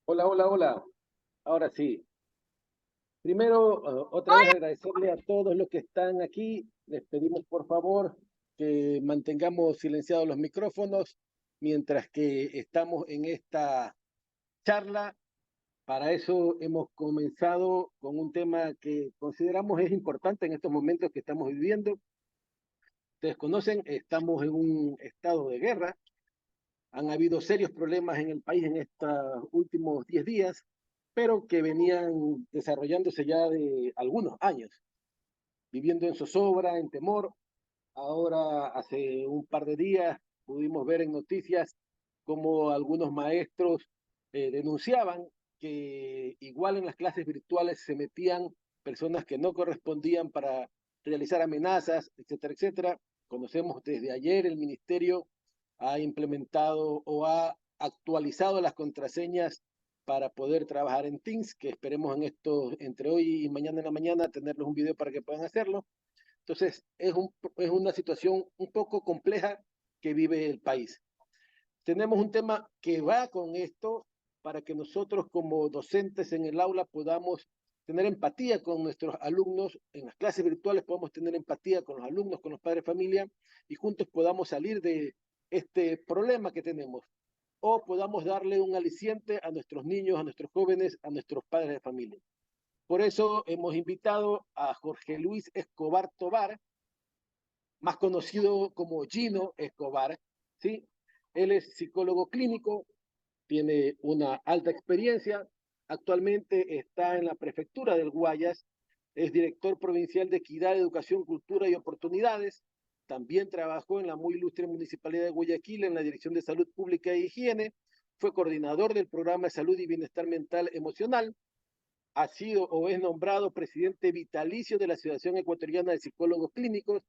Hola, hola, hola. Ahora sí. Primero, otra vez agradecerle a todos los que están aquí. Les pedimos por favor que mantengamos silenciados los micrófonos mientras que estamos en esta charla. Para eso hemos comenzado con un tema que consideramos es importante en estos momentos que estamos viviendo. Ustedes conocen, estamos en un estado de guerra. Han habido serios problemas en el país en estos últimos 10 días, pero que venían desarrollándose ya de algunos años, viviendo en zozobra, en temor. Ahora, hace un par de días, pudimos ver en noticias cómo algunos maestros denunciaban que igual en las clases virtuales se metían personas que no correspondían para realizar amenazas, etcétera, etcétera. Conocemos desde ayer el ministerio ha implementado o ha actualizado las contraseñas para poder trabajar en Teams, que esperemos en esto, entre hoy y mañana en la mañana, tenerles un video para que puedan hacerlo. Entonces, es una situación un poco compleja que vive el país. Tenemos un tema que va con esto para que nosotros como docentes en el aula podamos tener empatía con nuestros alumnos, en las clases virtuales podamos tener empatía con los alumnos, con los padres de familia y juntos podamos salir de este problema que tenemos o podamos darle un aliciente a nuestros niños, a nuestros jóvenes, a nuestros padres de familia. Por eso hemos invitado a Jorge Luis Escobar Tobar, más conocido como Gino Escobar, ¿sí? Él es psicólogo clínico, tiene una alta experiencia, actualmente está en la prefectura del Guayas, es director provincial de Equidad, Educación, Cultura y Oportunidades, también trabajó en la muy ilustre Municipalidad de Guayaquil en la Dirección de Salud Pública e Higiene, fue coordinador del Programa de Salud y Bienestar Mental Emocional, ha sido o es nombrado presidente vitalicio de la Asociación Ecuatoriana de Psicólogos Clínicos.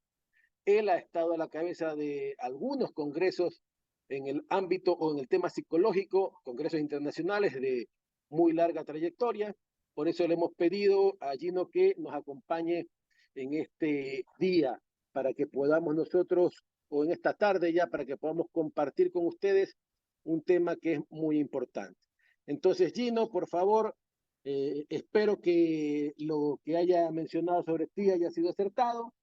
Él ha estado a la cabeza de algunos congresos en el ámbito o en el tema psicológico, congresos internacionales de muy larga trayectoria. Por eso le hemos pedido a Gino que nos acompañe en este día para que podamos nosotros, o en esta tarde ya, para que podamos compartir con ustedes un tema que es muy importante. Entonces, Gino, por favor, espero que lo que haya mencionado sobre ti haya sido acertado.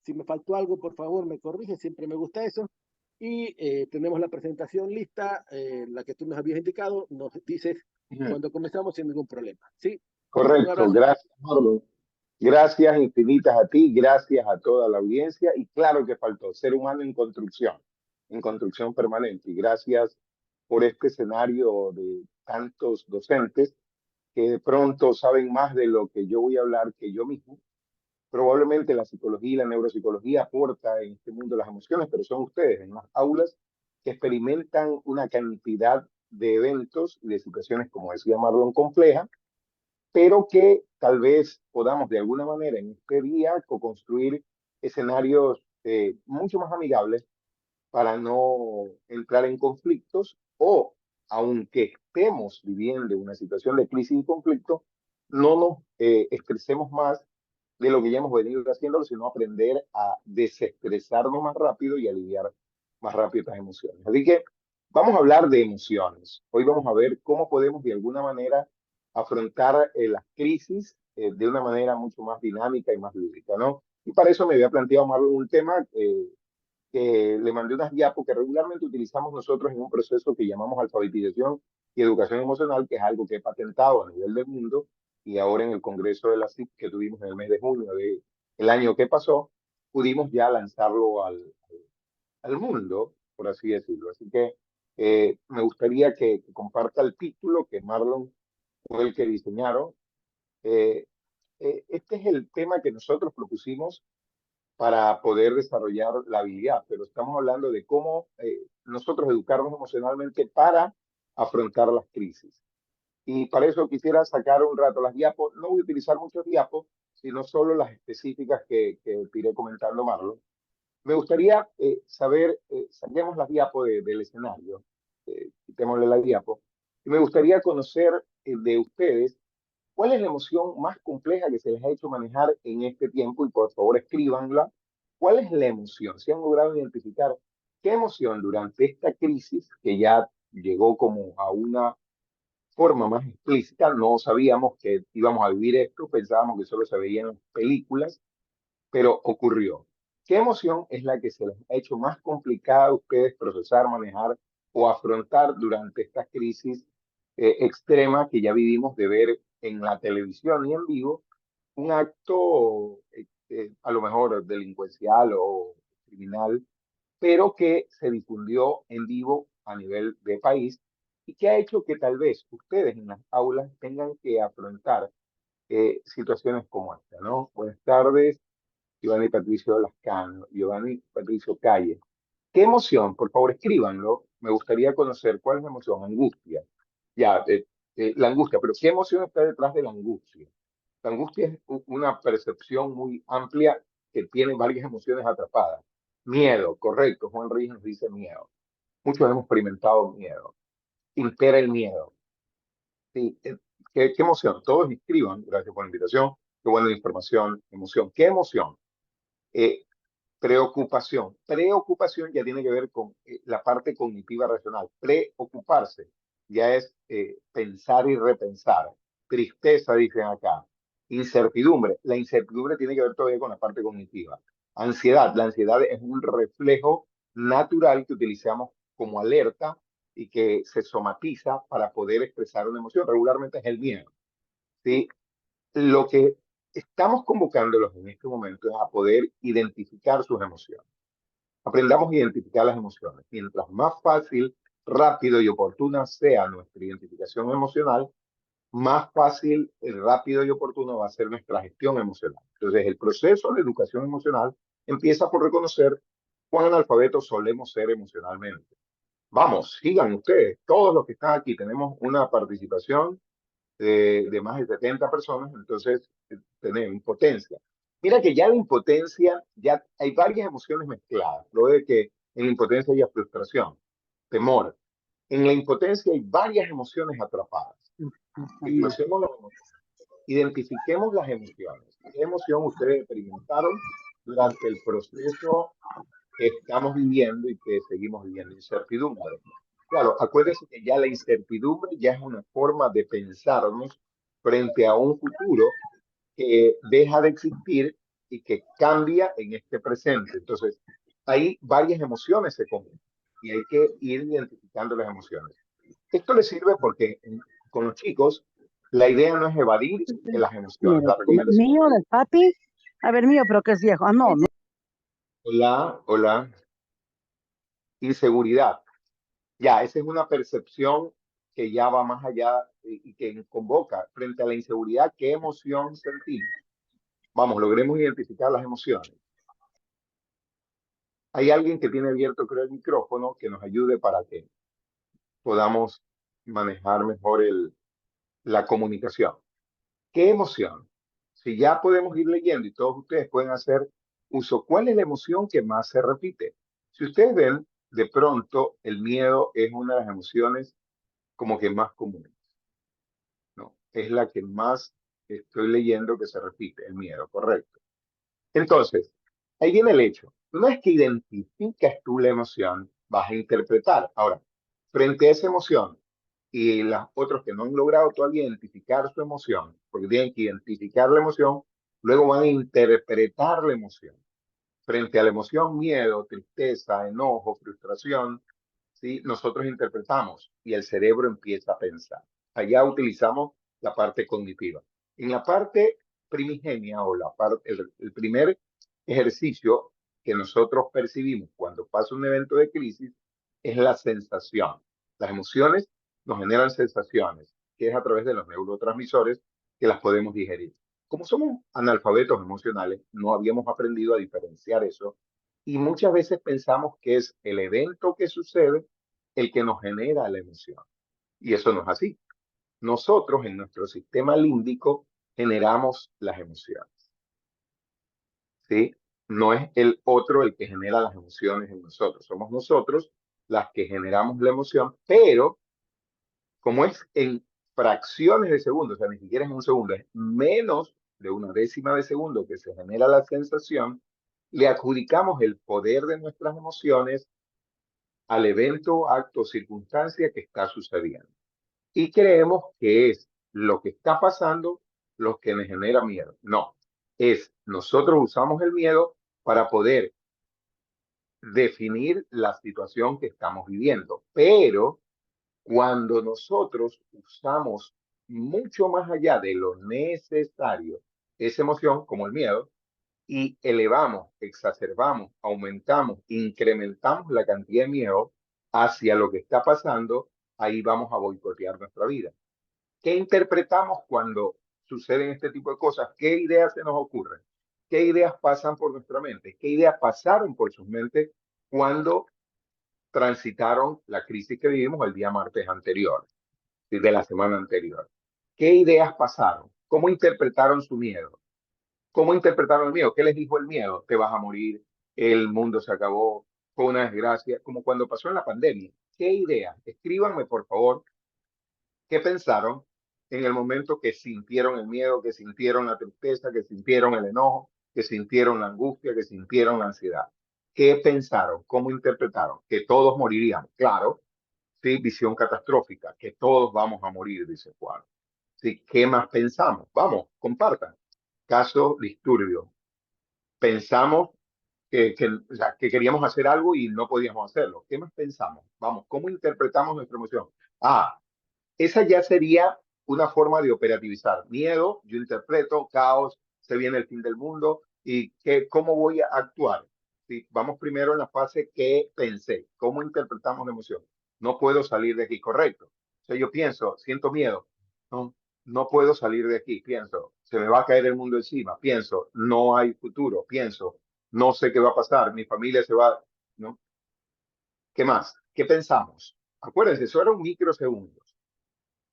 Si me faltó algo, por favor, me corrige, siempre me gusta eso. Y tenemos la presentación lista, la que tú nos habías indicado, nos dices cuando comenzamos sin ningún problema. ¿Sí? Un Correcto, abrazo. gracias, Marlon. Gracias infinitas a ti, gracias a toda la audiencia y claro que faltó ser humano en construcción permanente. Y gracias por este escenario de tantos docentes que de pronto saben más de lo que yo voy a hablar que yo mismo. Probablemente la psicología y la neuropsicología aporta en este mundo las emociones, pero son ustedes en las aulas que experimentan una cantidad de eventos y de situaciones, como decía Marlon, complejas, pero que tal vez podamos de alguna manera en este día co-construir escenarios mucho más amigables para no entrar en conflictos o, aunque estemos viviendo una situación de crisis y conflicto, no nos estresemos más de lo que ya hemos venido haciendo, sino aprender a desestresarnos más rápido y aliviar más rápido estas emociones. Así que vamos a hablar de emociones. Hoy vamos a ver cómo podemos de alguna manera afrontar las crisis de una manera mucho más dinámica y más lúdica, ¿no? Y para eso me había planteado Marlon un tema que le mandé unas diapos que regularmente utilizamos nosotros en un proceso que llamamos alfabetización y educación emocional, que es algo que he patentado a nivel del mundo y ahora en el Congreso de la CIP que tuvimos en el mes de junio del año que pasó, pudimos ya lanzarlo al mundo, por así decirlo. Así que me gustaría que comparta el título que Marlon fue el que diseñaron. Eh, este es el tema que nosotros propusimos para poder desarrollar la habilidad, pero estamos hablando de cómo nosotros educarnos emocionalmente para afrontar las crisis. Y para eso quisiera sacar un rato las diapos. No voy a utilizar muchos diapos, sino solo las específicas que iré comentando, Marlon. Me gustaría saber, saquemos las diapos del escenario, quitémosle la diapo, y me gustaría conocer de ustedes cuál es la emoción más compleja que se les ha hecho manejar en este tiempo y por favor escríbanla. ¿Cuál es la emoción? Si han logrado identificar qué emoción durante esta crisis que ya llegó como a una forma más explícita. No sabíamos que íbamos a vivir esto, pensábamos que solo se veía en las películas, pero ocurrió. ¿Qué emoción es la que se les ha hecho más complicada a ustedes procesar, manejar o afrontar durante esta crisis extrema que ya vivimos de ver en la televisión y en vivo un acto a lo mejor delincuencial o criminal, pero que se difundió en vivo a nivel de país y que ha hecho que tal vez ustedes en las aulas tengan que afrontar situaciones como esta, ¿no? Buenas tardes, Giovanni Patricio Lascano, Giovanni Patricio Calle. ¿Qué emoción? Por favor, escríbanlo. Me gustaría conocer cuál es la emoción. Angustia. Ya, la angustia, pero ¿qué emoción está detrás de la angustia? La angustia es una percepción muy amplia que tiene varias emociones atrapadas. Miedo, correcto. Juan Ruiz nos dice miedo. Muchos hemos experimentado miedo. Impera el miedo. Sí, ¿qué emoción? Todos escriban. Gracias por la invitación. Qué buena información. Emoción. ¿Qué emoción? Eh, Preocupación. Preocupación ya tiene que ver con la parte cognitiva racional. Preocuparse ya es pensar y repensar. Tristeza, dicen acá. Incertidumbre. La incertidumbre tiene que ver todavía con la parte cognitiva. Ansiedad. La ansiedad es un reflejo natural que utilizamos como alerta y que se somatiza para poder expresar una emoción. Regularmente es el miedo. ¿Sí? Lo que estamos convocándolos en este momento es a poder identificar sus emociones. Aprendamos a identificar las emociones. Mientras más fácil, rápido y oportuna sea nuestra identificación emocional, más fácil, rápido y oportuno va a ser nuestra gestión emocional. Entonces, el proceso de educación emocional empieza por reconocer cuán analfabetos solemos ser emocionalmente. Vamos, sigan ustedes, todos los que están aquí, tenemos una participación de más de 70 personas, entonces tenemos impotencia. Mira que ya la impotencia, ya hay varias emociones mezcladas. Lo de que en la impotencia hay frustración, temor. En la impotencia hay varias emociones atrapadas. Desglosemos las emociones. Identifiquemos las emociones. ¿Qué emoción ustedes experimentaron durante el proceso que estamos viviendo y que seguimos viviendo? Incertidumbre. Claro, acuérdense que ya la incertidumbre ya es una forma de pensarnos frente a un futuro que deja de existir y que cambia en este presente. Entonces, hay varias emociones se conjugan y hay que ir identificando las emociones. Esto le sirve porque con los chicos la idea no es evadir las emociones. Mire, La recomendación mío es, del papi, a ver, mío, pero que es viejo. Ah, no, hola, hola, inseguridad. Ya, esa es una percepción que ya va más allá y que convoca frente a la inseguridad, ¿qué emoción sentimos? Vamos, logremos identificar las emociones. Hay alguien que tiene abierto, creo, el micrófono que nos ayude para que podamos manejar mejor la comunicación. ¿Qué emoción? Si ya podemos ir leyendo y todos ustedes pueden hacer uso, ¿cuál es la emoción que más se repite? Si ustedes ven, de pronto el miedo es una de las emociones como que más comunes, ¿no? Es la que más estoy leyendo que se repite, el miedo, correcto. Entonces, ahí viene el hecho. Una vez que identificas tú la emoción, vas a interpretar. Ahora, frente a esa emoción y los otros que no han logrado todavía identificar su emoción, porque tienen que identificar la emoción, luego van a interpretar la emoción. Frente a la emoción, miedo, tristeza, enojo, frustración, ¿sí? Nosotros interpretamos y el cerebro empieza a pensar. Allá utilizamos la parte cognitiva. En la parte primigenia o el primer ejercicio que nosotros percibimos cuando pasa un evento de crisis es la sensación. Las emociones nos generan sensaciones, que es a través de los neurotransmisores que las podemos digerir. Como somos analfabetos emocionales, no habíamos aprendido a diferenciar eso y muchas veces pensamos que es el evento que sucede el que nos genera la emoción. Y eso no es así. Nosotros en nuestro sistema límbico generamos las emociones. ¿Sí? No es el otro el que genera las emociones en nosotros. Somos nosotros las que generamos la emoción, pero como es en fracciones de segundo, o sea, ni siquiera es un segundo, es menos de una décima de segundo que se genera la sensación, le adjudicamos el poder de nuestras emociones al evento, acto o circunstancia que está sucediendo. y creemos que es lo que está pasando lo que nos genera miedo. No, es nosotros usamos el miedo para poder definir la situación que estamos viviendo. Pero cuando nosotros usamos mucho más allá de lo necesario esa emoción, como el miedo, y elevamos, exacerbamos, aumentamos, incrementamos la cantidad de miedo hacia lo que está pasando, ahí vamos a boicotear nuestra vida. ¿Qué interpretamos cuando suceden este tipo de cosas? ¿Qué ideas se nos ocurren? ¿Qué ideas pasan por nuestra mente? ¿Qué ideas pasaron por sus mentes cuando transitaron la crisis que vivimos el día martes anterior, de la semana anterior? ¿Qué ideas pasaron? ¿Cómo interpretaron su miedo? ¿Cómo interpretaron el miedo? ¿Qué les dijo el miedo? Te vas a morir, el mundo se acabó, fue una desgracia, como cuando pasó en la pandemia. ¿Qué ideas? Escríbanme, por favor, qué pensaron en el momento que sintieron el miedo, que sintieron la tristeza, que sintieron el enojo, que sintieron la angustia, que sintieron la ansiedad. ¿Qué pensaron? ¿Cómo interpretaron? Que todos morirían. Claro, sí, visión catastrófica, que todos vamos a morir, dice Juan. Sí, ¿qué más pensamos? Vamos, compartan. Caso disturbio. Pensamos o sea, que queríamos hacer algo y no podíamos hacerlo. ¿Qué más pensamos? Vamos, ¿cómo interpretamos nuestra emoción? Ah, esa ya sería una forma de operativizar. Miedo, yo interpreto, caos, se viene el fin del mundo y ¿cómo voy a actuar? ¿Sí? Vamos primero en la fase que pensé. ¿Cómo interpretamos la emoción? No puedo salir de aquí, correcto. O sea, yo pienso, siento miedo. No, no puedo salir de aquí. Pienso, se me va a caer el mundo encima. Pienso, no hay futuro. Pienso, no sé qué va a pasar. Mi familia se va. ¿No? ¿Qué más? ¿Qué pensamos? Acuérdense, eso era un microsegundo.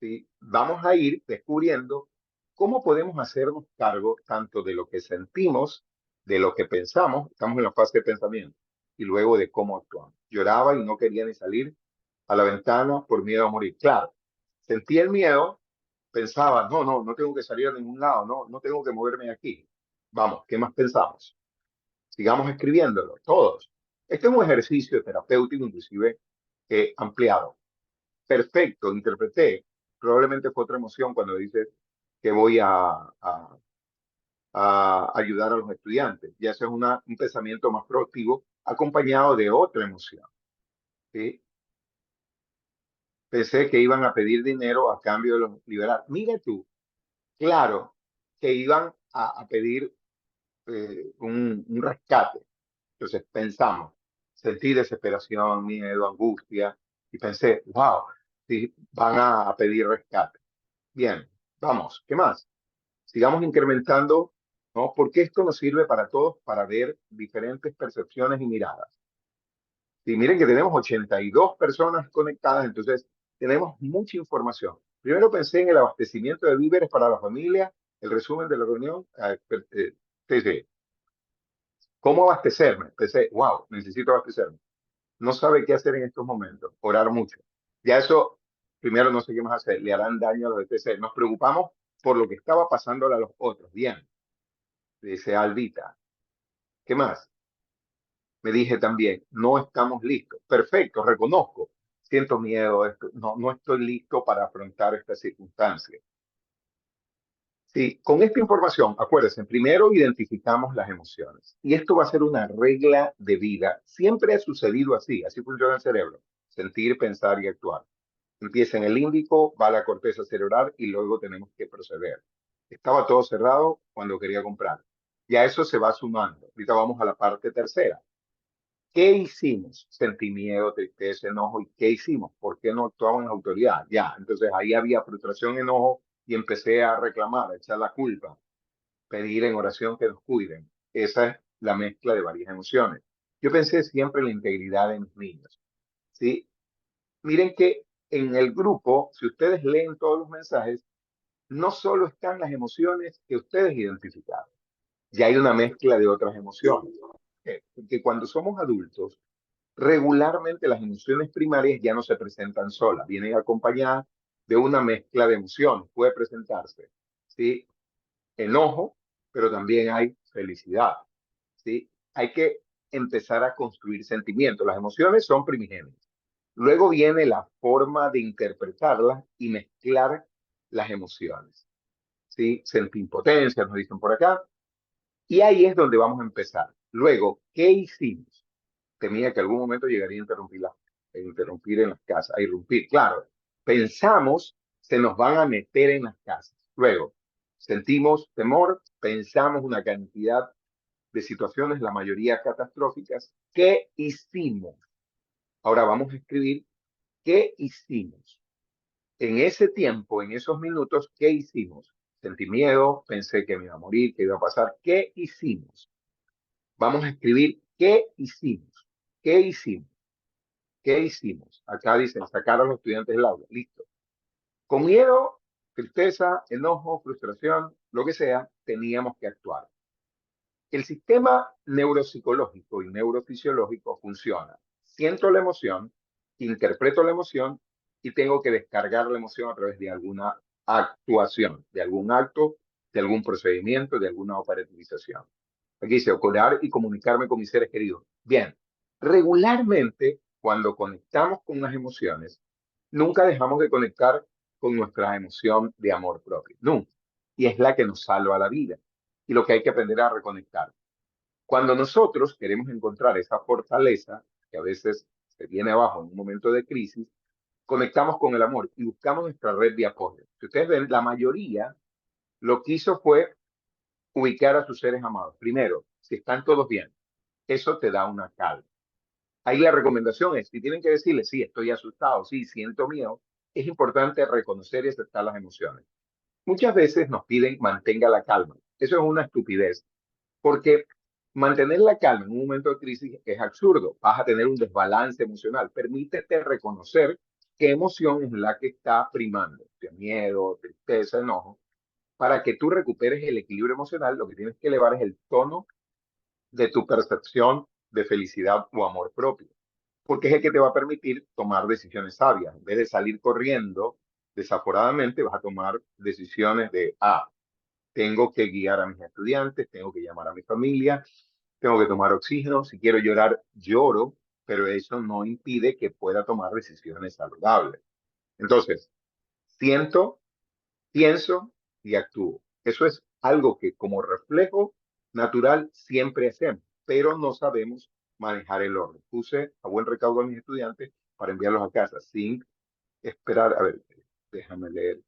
¿Sí? Vamos a ir descubriendo cómo podemos hacernos cargo tanto de lo que sentimos, de lo que pensamos, estamos en la fase de pensamiento, y luego de cómo actuamos. Lloraba y no quería ni salir a la ventana por miedo a morir. Claro, sentía el miedo, pensaba, no tengo que salir a ningún lado, no tengo que moverme de aquí. Vamos, ¿qué más pensamos? Sigamos escribiéndolo, todos. Este es un ejercicio terapéutico, inclusive ampliado. Perfecto, interpreté. Probablemente fue otra emoción cuando dices que voy a ayudar a los estudiantes. Ya ese es un pensamiento más proactivo acompañado de otra emoción. ¿Sí? Pensé que iban a pedir dinero a cambio de los liberar. Mira tú, claro, que iban a pedir un rescate. Entonces pensamos, sentí desesperación, miedo, angustia, y pensé, wow, sí, van a pedir rescate. Bien, vamos, ¿qué más? Sigamos incrementando, ¿no? Porque esto nos sirve para todos para ver diferentes percepciones y miradas. Y miren que tenemos 82 personas conectadas, entonces tenemos mucha información. Primero pensé en el abastecimiento de víveres para la familia, el resumen de la reunión. Sí. ¿Cómo abastecerme? Pensé, wow, necesito abastecerme. No sabe qué hacer en estos momentos, orar mucho. Ya eso, primero no sé qué más hacer, le harán daño a los ETC. Nos preocupamos por lo que estaba pasándole a los otros. Bien, dice Albita. ¿Qué más? Me dije también, no estamos listos. Perfecto, reconozco. Siento miedo, no estoy listo para afrontar esta circunstancia. Sí, con esta información, acuérdense, primero identificamos las emociones. Y esto va a ser una regla de vida. Siempre ha sucedido así funciona el cerebro. Sentir, pensar y actuar. Empieza en el índico, va a la corteza cerebral y luego tenemos que proceder. Estaba todo cerrado cuando quería comprar. Ya eso se va sumando. Ahorita vamos a la parte tercera. ¿Qué hicimos? Sentí miedo, tristeza, enojo. ¿Y qué hicimos? ¿Por qué no actuamos en autoridad? Ya, entonces ahí había frustración, enojo y empecé a reclamar, a echar la culpa, pedir en oración que nos cuiden. Esa es la mezcla de varias emociones. Yo pensé siempre en la integridad de mis niños. ¿Sí? Miren que en el grupo, si ustedes leen todos los mensajes, no solo están las emociones que ustedes identificaron, ya hay una mezcla de otras emociones. Porque cuando somos adultos, regularmente las emociones primarias ya no se presentan solas, vienen acompañadas de una mezcla de emociones. Puede presentarse, ¿sí? Enojo, pero también hay felicidad, ¿sí? Hay que empezar a construir sentimientos. Las emociones son primigenias. Luego viene la forma de interpretarlas y mezclar las emociones. ¿Sí? Sentí impotencia, nos dicen por acá. Y ahí es donde vamos a empezar. Luego, ¿qué hicimos? Temía que algún momento llegaría a interrumpir en las casas, a irrumpir. Claro, pensamos, se nos van a meter en las casas. Luego, sentimos temor, pensamos una cantidad de situaciones, la mayoría catastróficas. ¿Qué hicimos? Ahora vamos a escribir qué hicimos. En ese tiempo, en esos minutos, ¿qué hicimos? Sentí miedo, pensé que me iba a morir, que iba a pasar. ¿Qué hicimos? Vamos a escribir qué hicimos. ¿Qué hicimos? ¿Qué hicimos? Acá dicen sacar a los estudiantes del aula. Listo. Con miedo, tristeza, enojo, frustración, lo que sea, teníamos que actuar. El sistema neuropsicológico y neurofisiológico funciona. Siento la emoción, interpreto la emoción y tengo que descargar la emoción a través de alguna actuación, de algún acto, de algún procedimiento, de alguna operativización. Aquí dice, orar y comunicarme con mis seres queridos. Bien, regularmente cuando conectamos con las emociones, nunca dejamos de conectar con nuestra emoción de amor propio. Nunca. Y es la que nos salva la vida. Y lo que hay que aprender a reconectar. Cuando nosotros queremos encontrar esa fortaleza, que a veces se viene abajo en un momento de crisis, conectamos con el amor y buscamos nuestra red de apoyo. Si ustedes ven, la mayoría lo que hizo fue ubicar a sus seres amados. Primero, si están todos bien, eso te da una calma. Ahí la recomendación es, si tienen que decirle, sí, estoy asustado, sí, siento miedo, es importante reconocer y aceptar las emociones. Muchas veces nos piden mantenga la calma. Eso es una estupidez, porque mantener la calma en un momento de crisis es absurdo. Vas a tener un desbalance emocional. Permítete reconocer qué emoción es la que está primando. Miedo, tristeza, enojo. Para que tú recuperes el equilibrio emocional, lo que tienes que elevar es el tono de tu percepción de felicidad o amor propio, porque es el que te va a permitir tomar decisiones sabias. En vez de salir corriendo desaforadamente, vas a tomar decisiones de, tengo que guiar a mis estudiantes, tengo que llamar a mi familia, tengo que tomar oxígeno, si quiero llorar, lloro, pero eso no impide que pueda tomar decisiones saludables. Entonces, siento, pienso y actúo. Eso es algo que como reflejo natural siempre hacemos, pero no sabemos manejar el orden. Puse a buen recaudo a mis estudiantes para enviarlos a casa sin esperar. A ver, déjame leer.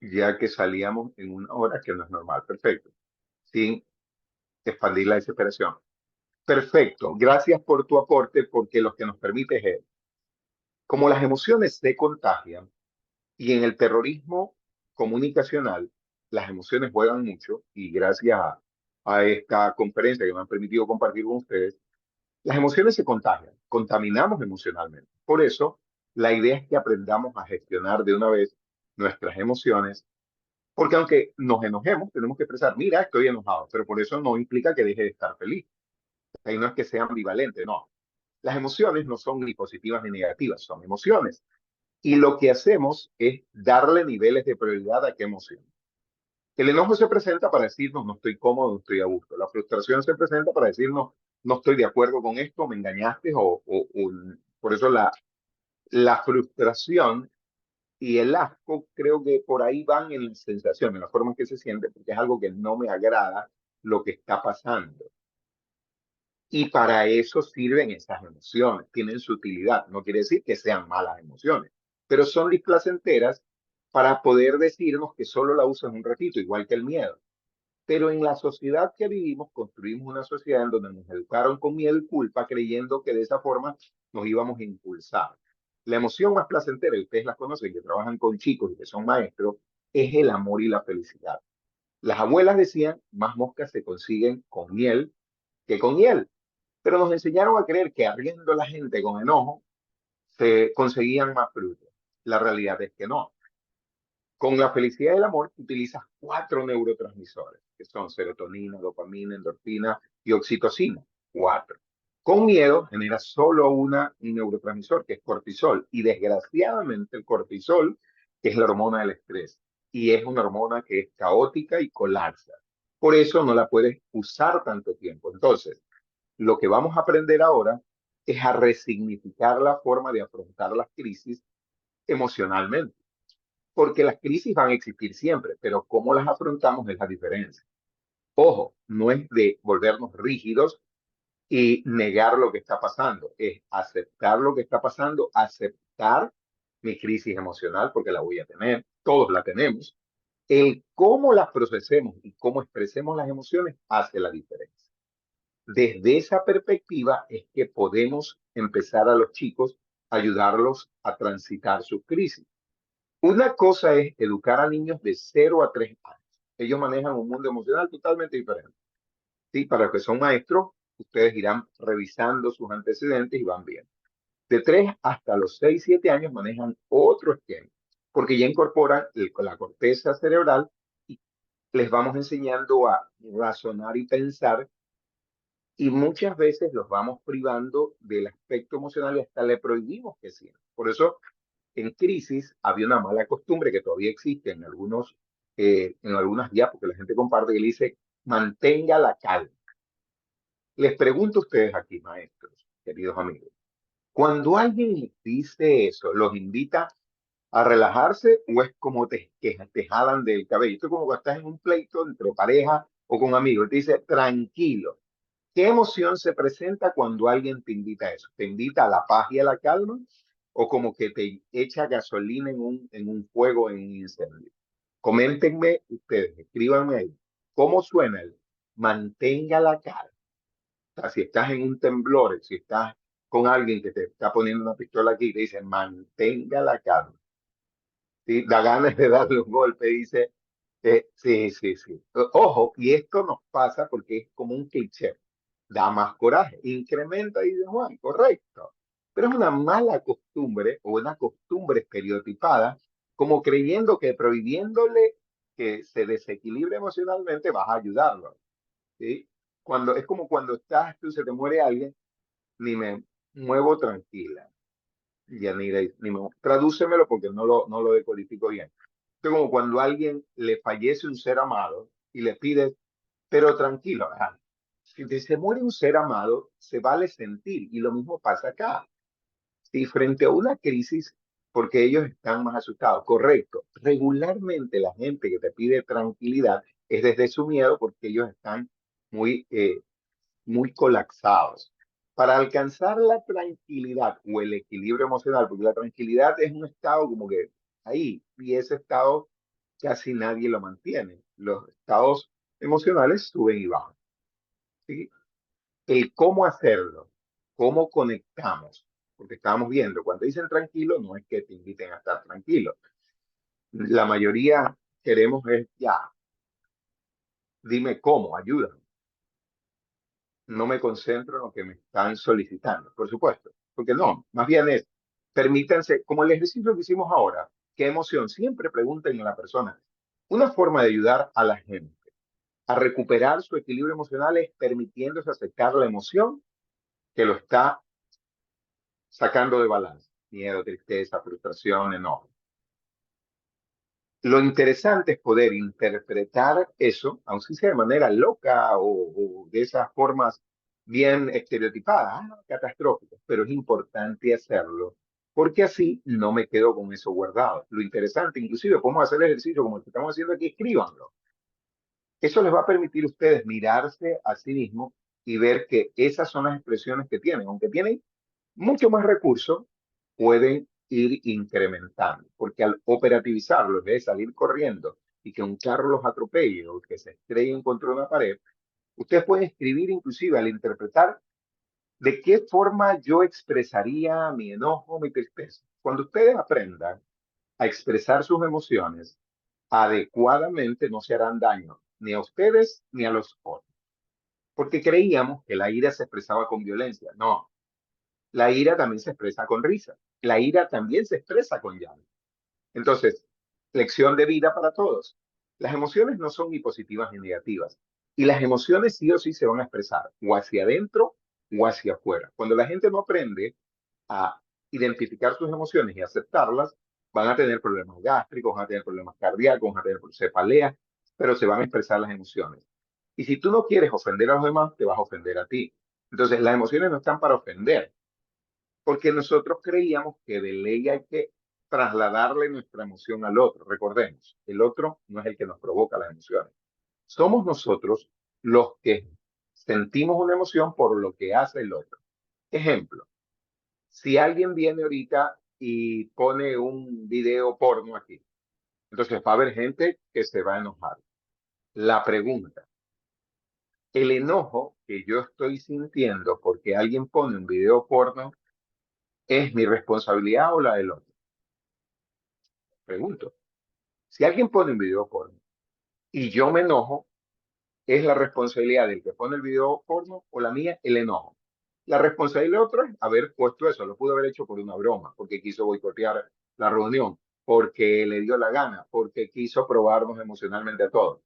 Ya que salíamos en una hora que no es normal. Perfecto. Sin expandir la desesperación. Perfecto. Gracias por tu aporte porque lo que nos permite es, como las emociones se contagian, y en el terrorismo comunicacional, las emociones juegan mucho y gracias a esta conferencia que me han permitido compartir con ustedes, las emociones se contagian, contaminamos emocionalmente. Por eso, la idea es que aprendamos a gestionar de una vez nuestras emociones, porque aunque nos enojemos, tenemos que expresar, mira, estoy enojado, pero por eso no implica que deje de estar feliz. Ahí no es que sea ambivalente, no. Las emociones no son ni positivas ni negativas, son emociones. Y lo que hacemos es darle niveles de prioridad a qué emoción. El enojo se presenta para decirnos no estoy cómodo, no estoy a gusto. La frustración se presenta para decirnos no estoy de acuerdo con esto, me engañaste por eso la frustración y el asco creo que por ahí van en la sensación, en la forma en que se siente, porque es algo que no me agrada lo que está pasando. Y para eso sirven esas emociones, tienen su utilidad. No quiere decir que sean malas emociones, pero son displacenteras para poder decirnos que solo la usas un ratito, igual que el miedo. Pero en la sociedad que vivimos, construimos una sociedad en donde nos educaron con miedo y culpa, creyendo que de esa forma nos íbamos a impulsar. La emoción más placentera, y ustedes la conocen, que trabajan con chicos y que son maestros, es el amor y la felicidad. Las abuelas decían, más moscas se consiguen con miel que con hiel. Pero nos enseñaron a creer que ardiendo la gente con enojo se conseguían más frutos. La realidad es que no. Con la felicidad y el amor utilizas 4 neurotransmisores, que son serotonina, dopamina, endorfina y oxitocina. 4. Con miedo generas solo un neurotransmisor, que es cortisol. Y desgraciadamente el cortisol es la hormona del estrés. Y es una hormona que es caótica y colapsa. Por eso no la puedes usar tanto tiempo. Entonces, lo que vamos a aprender ahora es a resignificar la forma de afrontar las crisis emocionalmente. Porque las crisis van a existir siempre, pero cómo las afrontamos es la diferencia. Ojo, no es de volvernos rígidos y negar lo que está pasando, es aceptar lo que está pasando, aceptar mi crisis emocional, porque la voy a tener, todos la tenemos. El cómo las procesemos y cómo expresemos las emociones hace la diferencia. Desde esa perspectiva es que podemos empezar a los chicos a ayudarlos a transitar sus crisis. Una cosa es educar a niños de 0 a 3 años. Ellos manejan un mundo emocional totalmente diferente. ¿Sí? Para los que son maestros, ustedes irán revisando sus antecedentes y van viendo. De 3 hasta los 6, 7 años manejan otro esquema, porque ya incorporan la corteza cerebral y les vamos enseñando a razonar y pensar, y muchas veces los vamos privando del aspecto emocional y hasta le prohibimos que sientan. Por eso, en crisis había una mala costumbre que todavía existe en algunas diapos que la gente comparte, que le dice, mantenga la calma. Les pregunto a ustedes aquí, maestros, queridos amigos, cuando alguien les dice eso, ¿los invita a relajarse o es como que te jalan del cabello? Esto es como cuando estás en un pleito entre pareja o con amigos, te dice, tranquilo. ¿Qué emoción se presenta cuando alguien te invita a eso? ¿Te invita a la paz y a la calma? ¿O como que te echa gasolina en un fuego, en un incendio? Coméntenme ustedes, escríbanme ahí. ¿Cómo suena el mantenga la calma? O sea, si estás en un temblor, si estás con alguien que te está poniendo una pistola aquí y te dice mantenga la calma, ¿sí? Da ganas de darle un golpe, dice, sí, sí, sí. Ojo, y esto nos pasa porque es como un cliché. Da más coraje, incrementa, dice Juan, correcto. Pero es una mala costumbre o una costumbre estereotipada, como creyendo que prohibiéndole que se desequilibre emocionalmente vas a ayudarlo, ¿sí? Es como cuando estás, tú se te muere alguien, ni me muevo tranquila. Yanira, tradúcemelo porque no lo decodifico bien. Es como cuando a alguien le fallece un ser amado y le pide, pero tranquilo, si se muere un ser amado, se vale sentir, y lo mismo pasa acá. Si frente a una crisis, porque ellos están más asustados, correcto, regularmente la gente que te pide tranquilidad es desde su miedo porque ellos están muy, muy colapsados. Para alcanzar la tranquilidad o el equilibrio emocional, porque la tranquilidad es un estado como que ahí, y ese estado casi nadie lo mantiene. Los estados emocionales suben y bajan, ¿sí? El cómo hacerlo, cómo conectamos, porque estábamos viendo, cuando dicen tranquilo, no es que te inviten a estar tranquilo. La mayoría queremos es ya, dime cómo, ayúdame. No me concentro en lo que me están solicitando, por supuesto, porque no, más bien es, permítanse, como el ejercicio que hicimos ahora, ¿qué emoción? Siempre pregunten a la persona. Una forma de ayudar a la gente a recuperar su equilibrio emocional es permitiéndose aceptar la emoción que lo está sacando de balance. Miedo, tristeza, frustración, enojo. Lo interesante es poder interpretar eso, aunque sea de manera loca o de esas formas bien estereotipadas, catastróficas, pero es importante hacerlo, porque así no me quedo con eso guardado. Lo interesante, inclusive podemos hacer el ejercicio como el que estamos haciendo aquí, escríbanlo. Eso les va a permitir a ustedes mirarse a sí mismos y ver que esas son las expresiones que tienen, aunque tienen mucho más recursos, pueden ir incrementando, porque al operativizarlo, en vez de salir corriendo y que un carro los atropelle o que se estrellen contra una pared, ustedes pueden escribir inclusive al interpretar de qué forma yo expresaría mi enojo, mi tristeza. Cuando ustedes aprendan a expresar sus emociones adecuadamente, no se harán daño ni a ustedes ni a los otros, porque creíamos que la ira se expresaba con violencia. No, la ira también se expresa con risa. La ira también se expresa con llanto. Entonces, lección de vida para todos. Las emociones no son ni positivas ni negativas. Y las emociones sí o sí se van a expresar o hacia adentro o hacia afuera. Cuando la gente no aprende a identificar sus emociones y aceptarlas, van a tener problemas gástricos, van a tener problemas cardíacos, van a tener cefaleas, pero se van a expresar las emociones. Y si tú no quieres ofender a los demás, te vas a ofender a ti. Entonces, las emociones no están para ofender, porque nosotros creíamos que de ley hay que trasladarle nuestra emoción al otro. Recordemos, el otro no es el que nos provoca las emociones. Somos nosotros los que sentimos una emoción por lo que hace el otro. Ejemplo, si alguien viene ahorita y pone un video porno aquí, entonces va a haber gente que se va a enojar. La pregunta, el enojo que yo estoy sintiendo porque alguien pone un video porno, ¿es mi responsabilidad o la del otro? Pregunto. Si alguien pone un video porno y yo me enojo, ¿es la responsabilidad del que pone el video porno o la mía el enojo? La responsabilidad del otro es haber puesto eso. Lo pudo haber hecho por una broma, porque quiso boicotear la reunión, porque le dio la gana, porque quiso probarnos emocionalmente a todos.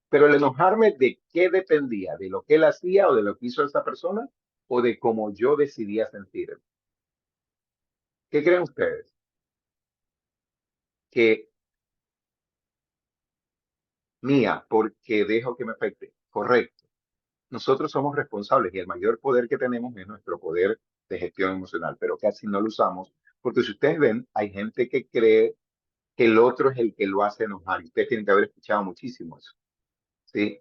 Pero el enojarme, ¿de qué dependía? ¿De lo que él hacía o de lo que hizo esa persona? ¿O de cómo yo decidía sentirme? ¿Qué creen ustedes? Que mía, porque dejo que me afecte. Correcto. Nosotros somos responsables y el mayor poder que tenemos es nuestro poder de gestión emocional, pero casi no lo usamos, porque si ustedes ven, hay gente que cree que el otro es el que lo hace enojar. Y ustedes tienen que haber escuchado muchísimo eso, ¿sí?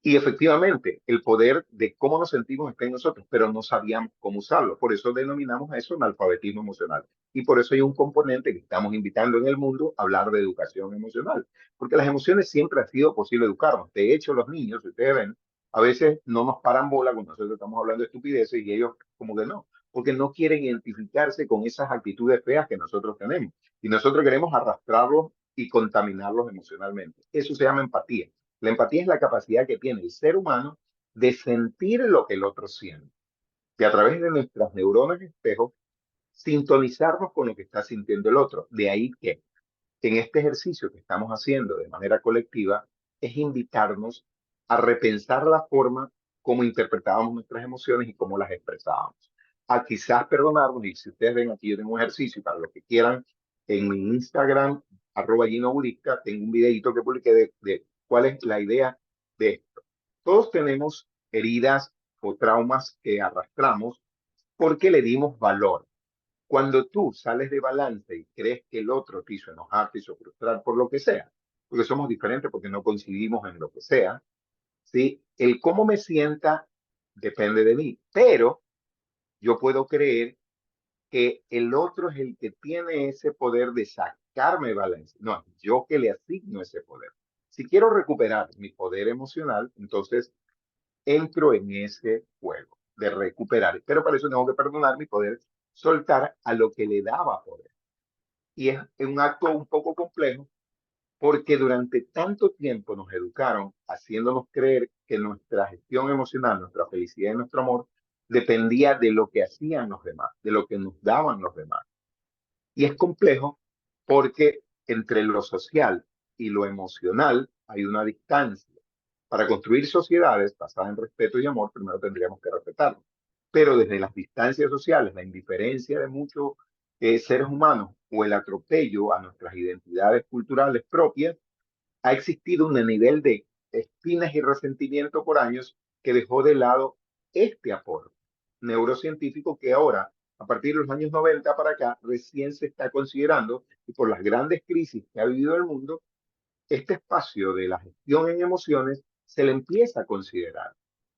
Y efectivamente, el poder de cómo nos sentimos está en nosotros, pero no sabíamos cómo usarlo. Por eso denominamos a eso analfabetismo emocional. Y por eso hay un componente que estamos invitando en el mundo a hablar de educación emocional. Porque las emociones siempre ha sido posible educarnos. De hecho, los niños, si ustedes ven, a veces no nos paran bola cuando nosotros estamos hablando de estupideces y ellos como que no, porque no quieren identificarse con esas actitudes feas que nosotros tenemos. Y nosotros queremos arrastrarlos y contaminarlos emocionalmente. Eso se llama empatía. La empatía es la capacidad que tiene el ser humano de sentir lo que el otro siente. Y a través de nuestras neuronas espejo, sintonizarnos con lo que está sintiendo el otro. De ahí que en este ejercicio que estamos haciendo de manera colectiva es invitarnos a repensar la forma como interpretábamos nuestras emociones y cómo las expresábamos. A quizás perdonarnos, y si ustedes ven aquí, yo tengo un ejercicio y para los que quieran, en mi Instagram, @GinoBudista, tengo un videito que publiqué de cuál es la idea de esto. Todos tenemos heridas o traumas que arrastramos porque le dimos valor. Cuando tú sales de balance y crees que el otro te hizo enojar, te hizo frustrar por lo que sea, porque somos diferentes, porque no coincidimos en lo que sea, ¿sí? El cómo me sienta depende de mí, pero yo puedo creer que el otro es el que tiene ese poder de sacarme balance. No, yo que le asigno ese poder. Si quiero recuperar mi poder emocional, entonces entro en ese juego de recuperar. Pero para eso tengo que perdonar mi poder, soltar a lo que le daba poder. Y es un acto un poco complejo porque durante tanto tiempo nos educaron haciéndonos creer que nuestra gestión emocional, nuestra felicidad y nuestro amor dependía de lo que hacían los demás, de lo que nos daban los demás. Y es complejo porque entre lo social y lo emocional hay una distancia. Para construir sociedades basadas en respeto y amor, primero tendríamos que respetarnos. Pero desde las distancias sociales, la indiferencia de muchos seres humanos o el atropello a nuestras identidades culturales propias, ha existido un nivel de espinas y resentimiento por años que dejó de lado este aporte neurocientífico que ahora, a partir de los años 90 para acá, recién se está considerando y por las grandes crisis que ha vivido el mundo, este espacio de la gestión en emociones se le empieza a considerar.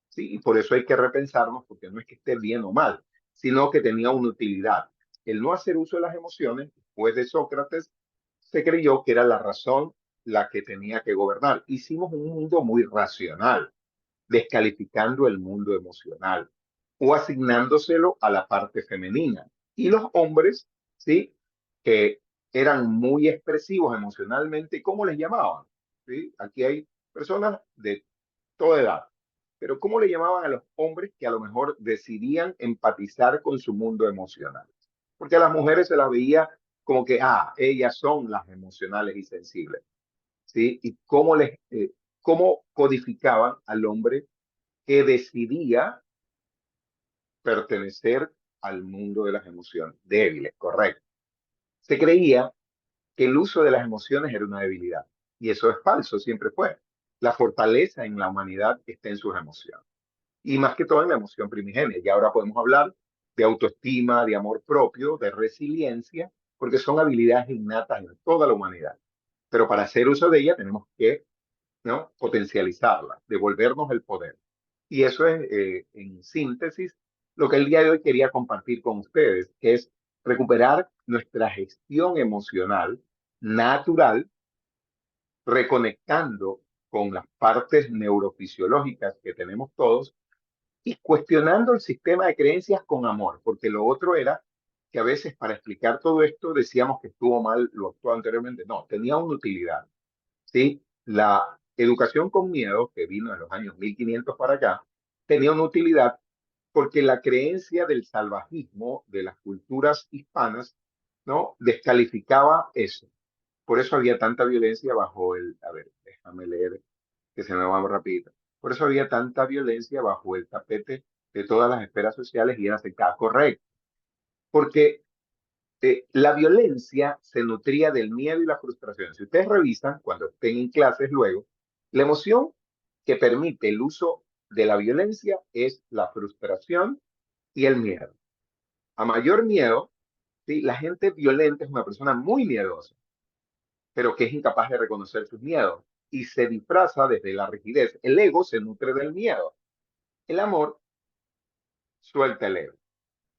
¿Sí? Y por eso hay que repensarnos, porque no es que esté bien o mal, sino que tenía una utilidad. El no hacer uso de las emociones, después de Sócrates, se creyó que era la razón la que tenía que gobernar. Hicimos un mundo muy racional, descalificando el mundo emocional o asignándoselo a la parte femenina. Y los hombres, ¿sí? Que eran muy expresivos emocionalmente, ¿cómo les llamaban? ¿Sí? Aquí hay personas de toda edad, pero ¿cómo le llamaban a los hombres que a lo mejor decidían empatizar con su mundo emocional? Porque a las mujeres se las veía como que, ellas son las emocionales y sensibles, ¿sí? Y cómo codificaban al hombre que decidía pertenecer al mundo de las emociones débiles, correcto. Se creía que el uso de las emociones era una debilidad. Y eso es falso, siempre fue. La fortaleza en la humanidad está en sus emociones. Y más que todo en la emoción primigenia. Y ahora podemos hablar de autoestima, de amor propio, de resiliencia, porque son habilidades innatas en toda la humanidad. Pero para hacer uso de ellas tenemos que, ¿no?, potencializarlas, devolvernos el poder. Y eso es, en síntesis, lo que el día de hoy quería compartir con ustedes, que es recuperar nuestra gestión emocional natural, reconectando con las partes neurofisiológicas que tenemos todos y cuestionando el sistema de creencias con amor, porque lo otro era que a veces para explicar todo esto decíamos que estuvo mal lo actuado anteriormente. No, tenía una utilidad, ¿sí? La educación con miedo, que vino en los años 1500 para acá, tenía una utilidad porque la creencia del salvajismo de las culturas hispanas, ¿no?, descalificaba eso. Por eso había tanta violencia bajo el, a ver, déjame leer, que se me va rapidito. Por eso había tanta violencia bajo el tapete de todas las esferas sociales y era aceptada. Correcto. Porque la violencia se nutría del miedo y la frustración. Si ustedes revisan, cuando estén en clases luego, la emoción que permite el uso de la violencia es la frustración y el miedo. A mayor miedo, ¿sí?, la gente violenta es una persona muy miedosa, pero que es incapaz de reconocer sus miedos y se disfraza desde la rigidez. El ego se nutre del miedo. El amor suelta el ego.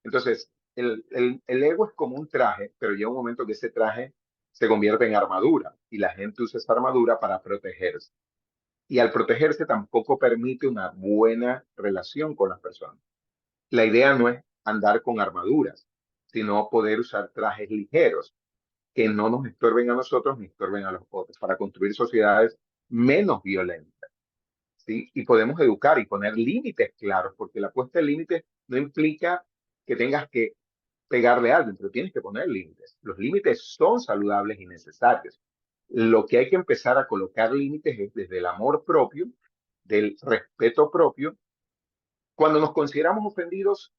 Entonces, el ego es como un traje, pero llega un momento que ese traje se convierte en armadura y la gente usa esa armadura para protegerse. Y al protegerse tampoco permite una buena relación con las personas. La idea no es andar con armaduras, sino poder usar trajes ligeros que no nos estorben a nosotros ni estorben a los otros para construir sociedades menos violentas, ¿sí? Y podemos educar y poner límites claros, porque la puesta de límites no implica que tengas que pegarle a alguien, pero tienes que poner límites. Los límites son saludables y necesarios. Lo que hay que empezar a colocar límites es desde el amor propio, del respeto propio. Cuando nos consideramos ofendidos,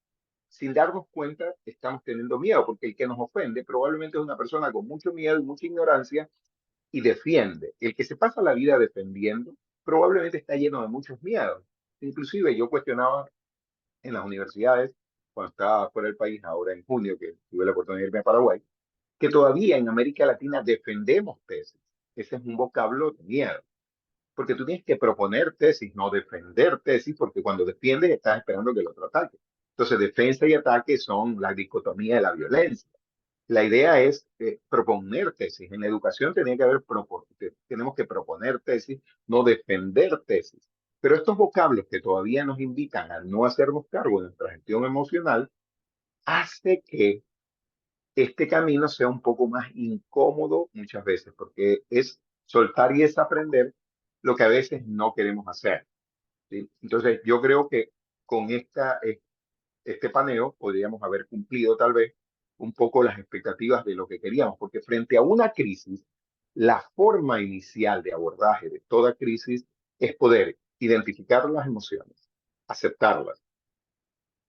sin darnos cuenta, estamos teniendo miedo, porque el que nos ofende probablemente es una persona con mucho miedo y mucha ignorancia y defiende. El que se pasa la vida defendiendo probablemente está lleno de muchos miedos. Inclusive yo cuestionaba en las universidades, cuando estaba fuera del país, ahora en junio, que tuve la oportunidad de irme a Paraguay, que todavía en América Latina defendemos tesis. Ese es un vocablo de miedo, porque tú tienes que proponer tesis, no defender tesis, porque cuando defiendes estás esperando que el otro ataque. Entonces, defensa y ataque son la dicotomía de la violencia. La idea es proponer tesis. En la educación tenemos que proponer tesis, no defender tesis. Pero estos vocablos que todavía nos invitan a no hacernos cargo de nuestra gestión emocional, hace que este camino sea un poco más incómodo muchas veces, porque es soltar y desaprender lo que a veces no queremos hacer, ¿sí? Entonces, yo creo que con este paneo podríamos haber cumplido tal vez un poco las expectativas de lo que queríamos, porque frente a una crisis, la forma inicial de abordaje de toda crisis es poder identificar las emociones, aceptarlas,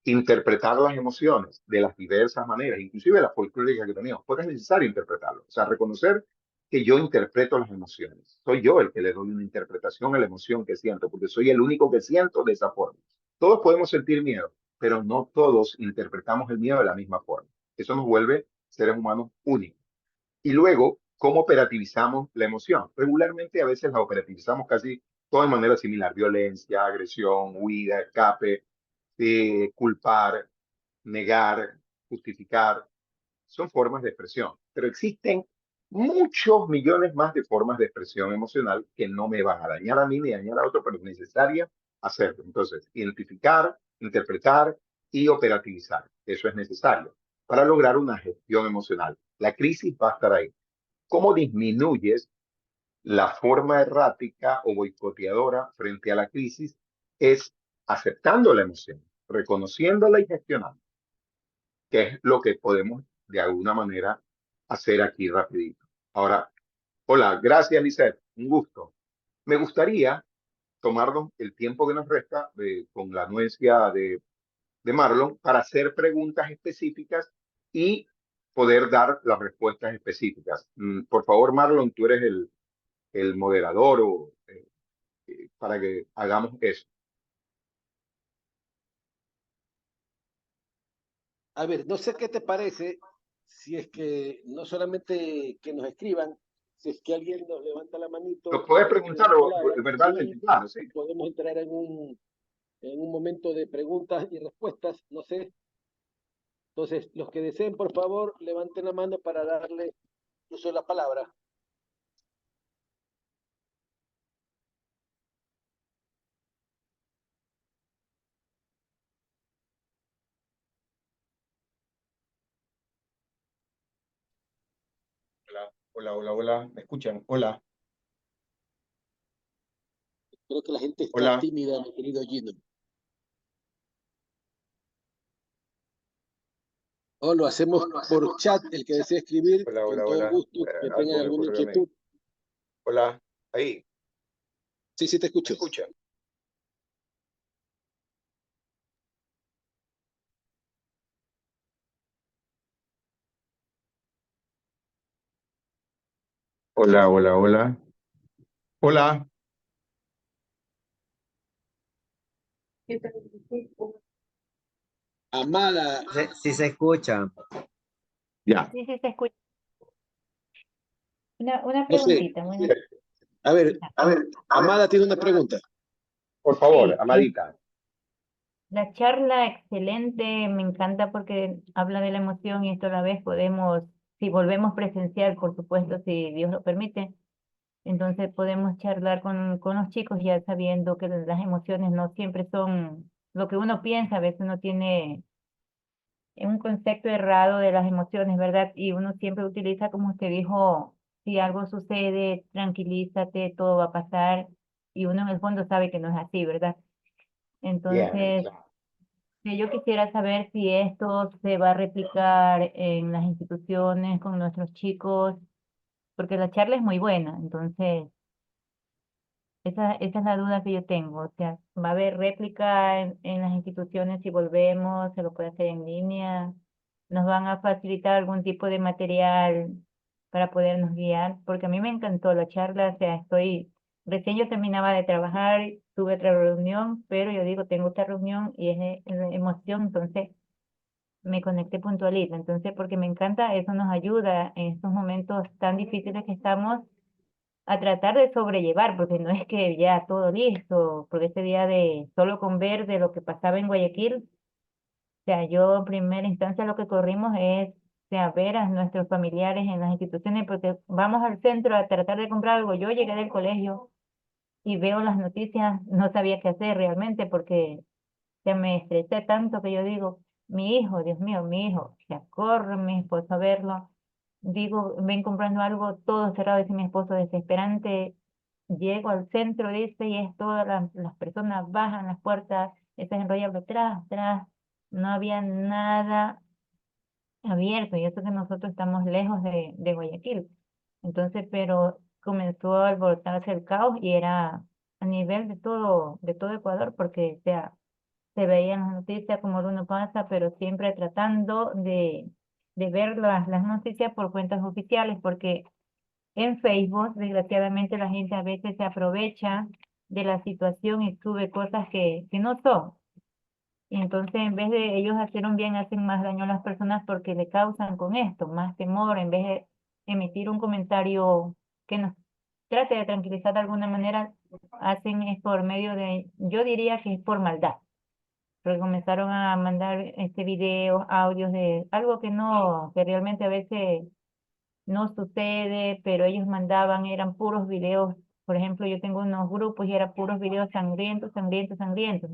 interpretar las emociones de las diversas maneras, inclusive las folclóricas que teníamos, porque es necesario interpretarlo. O sea, reconocer que yo interpreto las emociones. Soy yo el que le doy una interpretación a la emoción que siento, porque soy el único que siento de esa forma. Todos podemos sentir miedo, pero no todos interpretamos el miedo de la misma forma. Eso nos vuelve seres humanos únicos. Y luego, ¿cómo operativizamos la emoción? Regularmente a veces la operativizamos casi todo de manera similar: violencia, agresión, huida, escape, culpar, negar, justificar. Son formas de expresión, pero existen muchos millones más de formas de expresión emocional que no me van a dañar a mí ni dañar a otro, pero es necesaria hacerlo. Entonces, identificar, interpretar y operativizar. Eso es necesario para lograr una gestión emocional. La crisis va a estar ahí. ¿Cómo disminuyes la forma errática o boicoteadora frente a la crisis? Es aceptando la emoción, reconociéndola y gestionando, que es lo que podemos de alguna manera hacer aquí rapidito. Ahora, hola, gracias Lisette, un gusto. Me gustaría tomarnos el tiempo que nos resta con la anuencia de Marlon para hacer preguntas específicas y poder dar las respuestas específicas. Por favor, Marlon, tú eres el moderador para que hagamos eso. A ver, no sé qué te parece si es que no solamente que nos escriban, si es que alguien nos levanta la manito Lo puedes y nos da preguntar la palabra verbalmente, y claro, sí. podemos entrar en un momento de preguntas y respuestas, no sé. Entonces, los que deseen, por favor, levanten la mano para darle uso de la palabra. Hola, hola, hola, hola. ¿Me escuchan? Hola, Creo que la gente está hola, tímida, mi querido Gino. O lo hacemos por chat, el que desee escribir, hola, con hola, todo hola. gusto, que Algo tengan me alguna ocurrió a mí. inquietud. Hola, ahí, Sí, sí, te ¿me escucho. escuchan? Hola, hola, hola. Hola. Amada, Sí se escucha. Ya. Sí, sí, se escucha. Una no sé. preguntita. A ver, Amada tiene una pregunta. Por favor, Sí, Amadita. la charla excelente, me encanta porque habla de la emoción y esto a la vez podemos, si volvemos presencial, por supuesto, si Dios lo permite, entonces podemos charlar con los chicos ya sabiendo que las emociones no siempre son lo que uno piensa, a veces uno tiene un concepto errado de las emociones, ¿verdad? Y uno siempre utiliza, como usted dijo, si algo sucede, tranquilízate, todo va a pasar, y uno en el fondo sabe que no es así, ¿verdad? Bien, Entonces, claro. yo quisiera saber si esto se va a replicar en las instituciones con nuestros chicos, porque la charla es muy buena, entonces esa es la duda que yo tengo. O sea, ¿va a haber réplica en las instituciones si volvemos? ¿Se lo puede hacer en línea? ¿Nos van a facilitar algún tipo de material para podernos guiar? Porque a mí me encantó la charla. O sea, recién yo terminaba de trabajar, tuve otra reunión, pero yo digo, tengo otra reunión y es emoción, entonces me conecté puntualita. Entonces, porque me encanta, eso nos ayuda en estos momentos tan difíciles que estamos a tratar de sobrellevar, porque no es que ya todo listo, porque ese día de solo con ver de lo que pasaba en Guayaquil, o sea, yo en primera instancia lo que corrimos es, o sea, ver a nuestros familiares en las instituciones, porque vamos al centro a tratar de comprar algo. Yo llegué del colegio y veo las noticias, no sabía qué hacer realmente, porque se me estresé tanto que yo digo, mi hijo, Dios mío, mi hijo, o sea, corre mi esposo a verlo. Digo, ven comprando algo todo cerrado, dice mi esposo desesperante. Llego al centro, dice, y es todas las personas bajan las puertas, está enrollado atrás, atrás. No había nada abierto, y eso que nosotros estamos lejos de Guayaquil. Entonces, pero comenzó a alborotarse el caos y era a nivel de todo Ecuador, porque, o sea, se veían las noticias como uno pasa, pero siempre tratando de ver las noticias por cuentas oficiales, porque en Facebook, desgraciadamente, la gente a veces se aprovecha de la situación y sube cosas que no son. Y entonces, en vez de ellos hacer un bien, hacen más daño a las personas porque le causan con esto, más temor, en vez de emitir un comentario que nos trate de tranquilizar de alguna manera, hacen es por medio de, yo diría que es por maldad, porque comenzaron a mandar videos, audios de algo que no, que realmente a veces no sucede, pero ellos mandaban, eran puros videos. Por ejemplo, yo tengo unos grupos y eran puros videos sangrientos, sangrientos, sangrientos.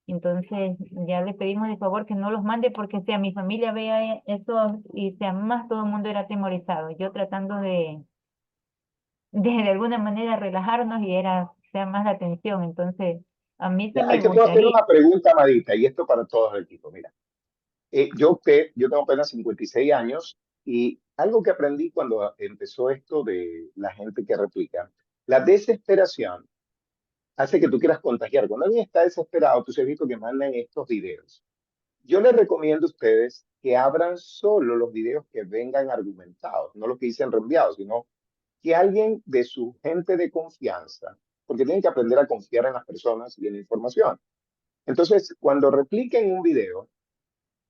Entonces ya le pedimos de favor que no los mande porque si a mi familia vea eso y sea más todo el mundo era atemorizado. Yo tratando de alguna manera relajarnos y era sea más la atención. Entonces a mí se Ya, me ahí te puedo hacer gustaría. una pregunta, Amadita, y esto para todos el equipo. Mira, yo tengo apenas 56 años y algo que aprendí cuando empezó esto de la gente que replica, la desesperación hace que tú quieras contagiar. Cuando alguien está desesperado, tú has visto que mandan estos videos. Yo les recomiendo a ustedes que abran solo los videos que vengan argumentados, no los que dicen reenviados, sino que alguien de su gente de confianza, porque tienen que aprender a confiar en las personas y en la información. Entonces, cuando repliquen un video,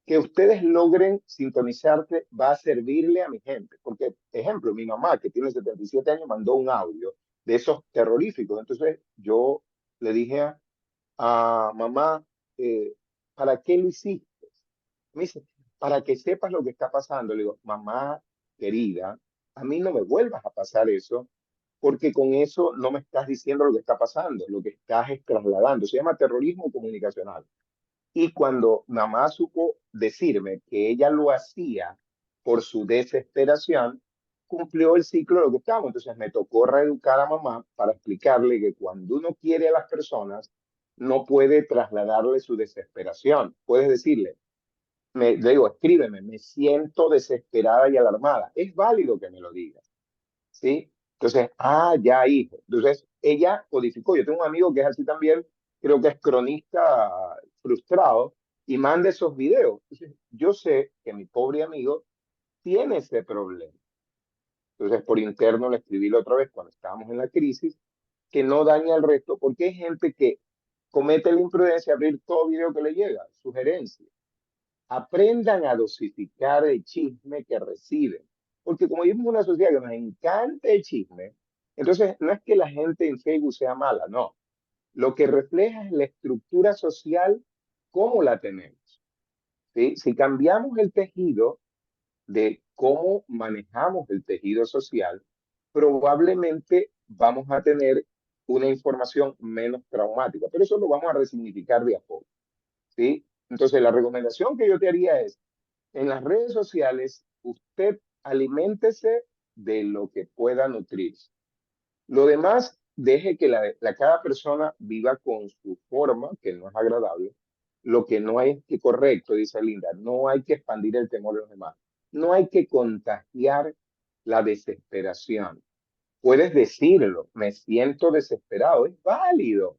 que ustedes logren sintonizarse va a servirle a mi gente. Porque, ejemplo, mi mamá, que tiene 77 años, mandó un audio de esos terroríficos. Entonces yo le dije a mamá, ¿para qué lo hiciste? Me dice, para que sepas lo que está pasando. Le digo, mamá querida, a mí no me vuelvas a pasar eso, porque con eso no me estás diciendo lo que está pasando, lo que estás es trasladando. Se llama terrorismo comunicacional. Y cuando mamá supo decirme que ella lo hacía por su desesperación, cumplió el ciclo de lo que estamos. Entonces me tocó reeducar a mamá para explicarle que cuando uno quiere a las personas, no puede trasladarle su desesperación. Puedes decirle, le digo, escríbeme, me siento desesperada y alarmada. Es válido que me lo digas, ¿sí? Entonces, ya, hijo. Entonces, ella codificó. Yo tengo un amigo que es así también, creo que es cronista frustrado, y manda esos videos. Entonces, yo sé que mi pobre amigo tiene ese problema. Entonces, por interno le escribí la otra vez cuando estábamos en la crisis, que no dañe al resto, porque hay gente que comete la imprudencia de abrir todo video que le llega, sugerencias. Aprendan a dosificar el chisme que reciben. Porque como vivimos en una sociedad que nos encanta el chisme, entonces no es que la gente en Facebook sea mala, no. Lo que refleja es la estructura social, cómo la tenemos. ¿Sí? Si cambiamos el tejido de cómo manejamos el tejido social, probablemente vamos a tener una información menos traumática. Pero eso lo vamos a resignificar de a poco. ¿Sí? Entonces, la recomendación que yo te haría es, en las redes sociales, usted aliméntese de lo que pueda nutrirse. Lo demás, deje que cada persona viva con su forma, que no es agradable. Lo que no es que correcto, dice Linda, no hay que expandir el temor de los demás. No hay que contagiar la desesperación. Puedes decirlo, me siento desesperado, es válido,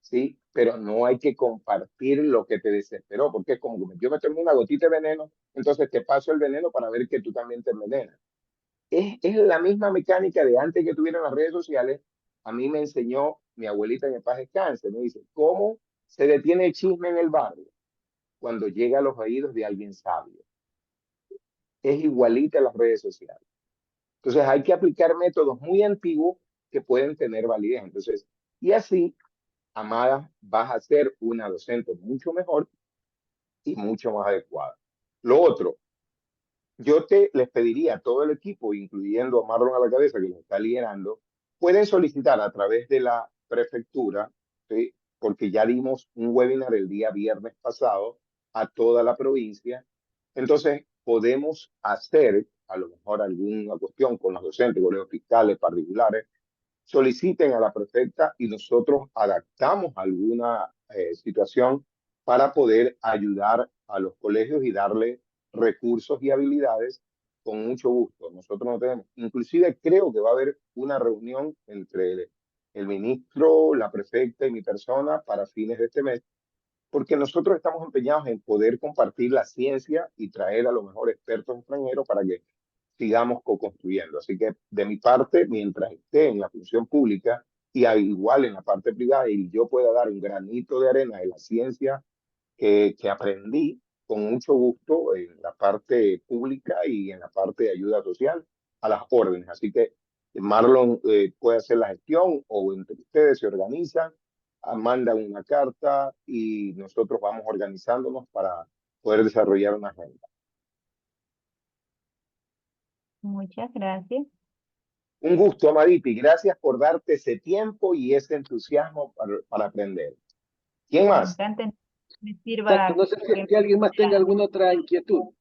¿sí? Pero no hay que compartir lo que te desesperó, porque es como que yo me tomo una gotita de veneno, entonces te paso el veneno para ver que tú también te envenenas. Es la misma mecánica de antes que tuvieran las redes sociales. A mí me enseñó mi abuelita en paz descanse, me dice, ¿cómo se detiene el chisme en el barrio? Cuando llega a los oídos de alguien sabio. Es igualita a las redes sociales. Entonces hay que aplicar métodos muy antiguos que pueden tener validez. Entonces, y así, Amada, vas a ser una docente mucho mejor y mucho más adecuada. Lo otro, les pediría a todo el equipo, incluyendo a Marlon a la cabeza, que lo está liderando, pueden solicitar a través de la prefectura, ¿sí? Porque ya dimos un webinar el día viernes pasado a toda la provincia. Entonces, podemos hacer a lo mejor alguna cuestión con los docentes, colegios fiscales, particulares, soliciten a la prefecta y nosotros adaptamos alguna situación para poder ayudar a los colegios y darle recursos y habilidades con mucho gusto. Nosotros no tenemos, inclusive creo que va a haber una reunión entre el ministro, la prefecta y mi persona para fines de este mes, porque nosotros estamos empeñados en poder compartir la ciencia y traer a los mejores expertos extranjeros para que sigamos co-construyendo. Así que de mi parte, mientras esté en la función pública y igual en la parte privada y yo pueda dar un granito de arena de la ciencia que aprendí con mucho gusto en la parte pública y en la parte de ayuda social a las órdenes. Así que Marlon puede hacer la gestión o entre ustedes se organizan, mandan una carta y nosotros vamos organizándonos para poder desarrollar una agenda. Muchas gracias. Un gusto, Amaditi. Gracias por darte ese tiempo y ese entusiasmo para aprender. ¿Quién Me más? encanta, me Exacto, sirva. no sé si alguien más tenga alguna otra inquietud.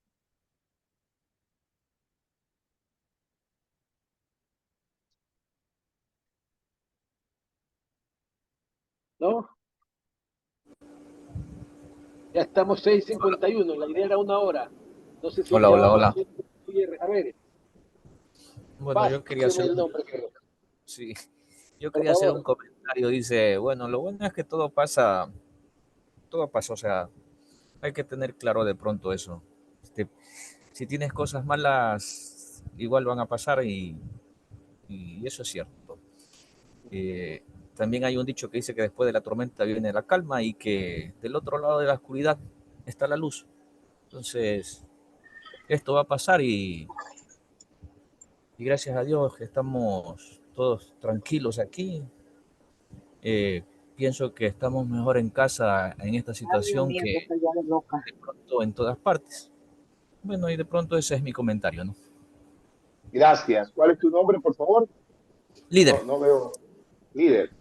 ¿No? Ya estamos 6:51, la idea era 1 hora. No sé si Hola, hola, llevamos hola. cierre. A ver, Bueno, Paz, yo quería dime hacer el un, nombre, creo. sí, yo Por quería hacer un favor. comentario. Dice, bueno, lo bueno es que todo pasa, o sea, hay que tener claro de pronto eso. Si tienes cosas malas, igual van a pasar y eso es cierto. Eh, También hay un dicho que dice que después de la tormenta viene la calma y que del otro lado de la oscuridad está la luz. Entonces, esto va a pasar y gracias a Dios que estamos todos tranquilos aquí. Pienso que estamos mejor en casa en esta Ay, Dios situación mío, yo que estoy ya de loca. de pronto en todas partes. Bueno, y de pronto ese es mi comentario, ¿no? Gracias. ¿Cuál es tu nombre, por favor? Líder, No veo. Líder.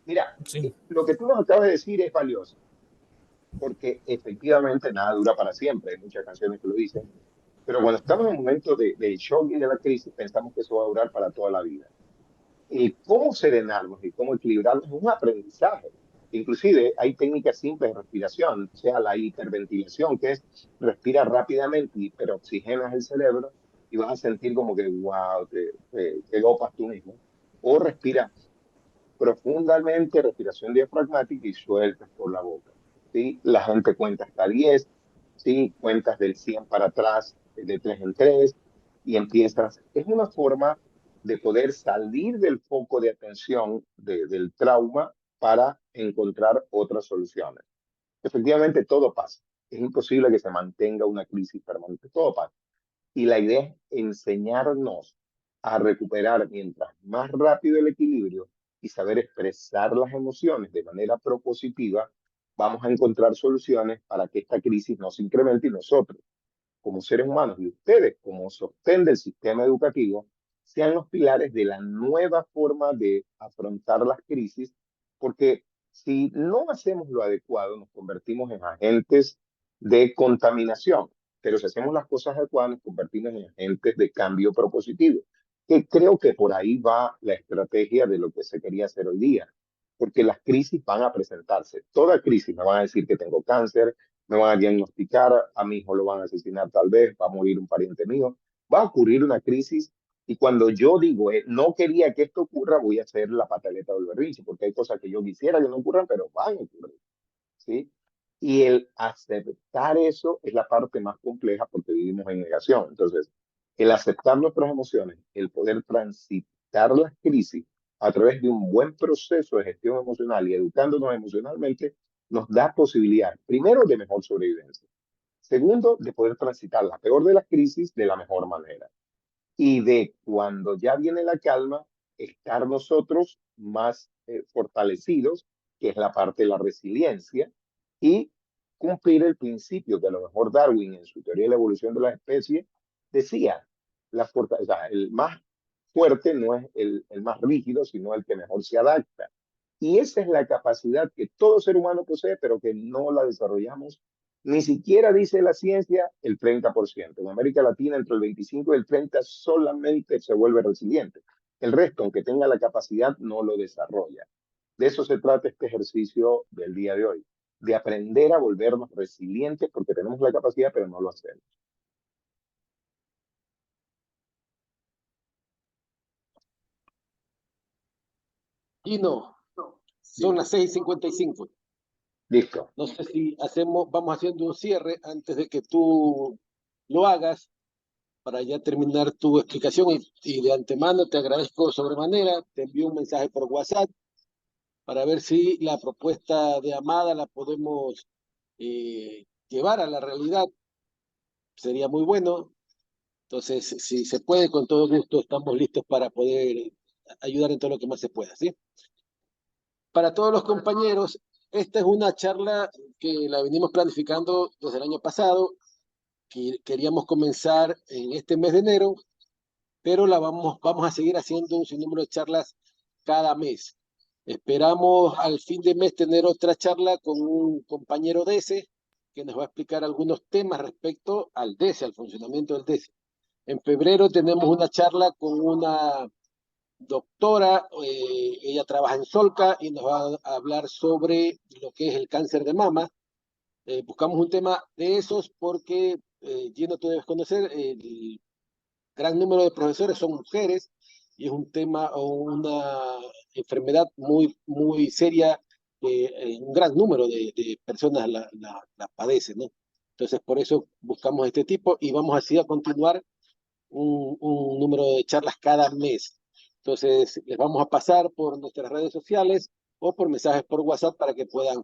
Mira, sí, lo que tú nos acabas de decir es valioso, porque efectivamente nada dura para siempre. Hay muchas canciones que lo dicen. Pero cuando estamos en un momento de shock y de la crisis, pensamos que eso va a durar para toda la vida. Y cómo serenarnos y cómo equilibrarnos es un aprendizaje. Inclusive hay técnicas simples de respiración, sea la hiperventilación, que es respirar rápidamente y peroxigenas el cerebro y vas a sentir como que, wow, te dopas tú mismo. O respira profundamente, respiración diafragmática y sueltas por la boca. ¿Sí? La gente cuenta hasta 10, ¿sí? Cuentas del 100 para atrás, de 3 en 3, y empiezas. Es una forma de poder salir del foco de atención del trauma para encontrar otras soluciones. Efectivamente, todo pasa. Es imposible que se mantenga una crisis permanente. Todo pasa. Y la idea es enseñarnos a recuperar mientras más rápido el equilibrio y saber expresar las emociones de manera propositiva, vamos a encontrar soluciones para que esta crisis no se incremente y nosotros, como seres humanos, y ustedes, como sostén del sistema educativo, sean los pilares de la nueva forma de afrontar las crisis, porque si no hacemos lo adecuado, nos convertimos en agentes de contaminación, pero si hacemos las cosas adecuadas, nos convertimos en agentes de cambio propositivo, que creo que por ahí va la estrategia de lo que se quería hacer hoy día, porque las crisis van a presentarse. Toda crisis me van a decir que tengo cáncer, me van a diagnosticar, a mi hijo lo van a asesinar tal vez, va a morir un pariente mío, va a ocurrir una crisis y cuando yo digo, no quería que esto ocurra, voy a hacer la pataleta del berrinche, porque hay cosas que yo quisiera que no ocurran, pero van a ocurrir, ¿sí? Y el aceptar eso es la parte más compleja porque vivimos en negación. Entonces, el aceptar nuestras emociones, el poder transitar las crisis a través de un buen proceso de gestión emocional y educándonos emocionalmente, nos da posibilidad, primero, de mejor sobrevivencia. Segundo, de poder transitar la peor de las crisis de la mejor manera. Y de cuando ya viene la calma, estar nosotros más fortalecidos, que es la parte de la resiliencia, y cumplir el principio que a lo mejor Darwin en su teoría de la evolución de las especies decía, o sea, el más fuerte no es el más rígido, sino el que mejor se adapta. Y esa es la capacidad que todo ser humano posee, pero que no la desarrollamos. Ni siquiera dice la ciencia el 30%. En América Latina, entre el 25 y el 30 solamente se vuelve resiliente. El resto, aunque tenga la capacidad, no lo desarrolla. De eso se trata este ejercicio del día de hoy, de aprender a volvernos resilientes porque tenemos la capacidad, pero no lo hacemos. Y no, son Dime. las 6:55. Listo. No sé si vamos haciendo un cierre antes de que tú lo hagas para ya terminar tu explicación y de antemano te agradezco sobremanera, te envío un mensaje por WhatsApp para ver si la propuesta de Amada la podemos llevar a la realidad, sería muy bueno. Entonces, si se puede, con todo gusto, estamos listos para poder ayudar en todo lo que más se pueda, ¿sí? Para todos los compañeros, esta es una charla que la venimos planificando desde el año pasado, que queríamos comenzar en este mes de enero, pero vamos a seguir haciendo un sinnúmero de charlas cada mes. Esperamos al fin de mes tener otra charla con un compañero DESE que nos va a explicar algunos temas respecto al DESE, al funcionamiento del DESE. En febrero tenemos una charla con una doctora, ella trabaja en Solca y nos va a hablar sobre lo que es el cáncer de mama. Buscamos un tema de esos porque, Gino, tú debes conocer, el gran número de profesores son mujeres y es un tema o una enfermedad muy, muy seria que un gran número de personas la padecen, ¿no? Entonces, por eso buscamos este tipo y vamos así a continuar un número de charlas cada mes. Entonces, les vamos a pasar por nuestras redes sociales o por mensajes por WhatsApp para que puedan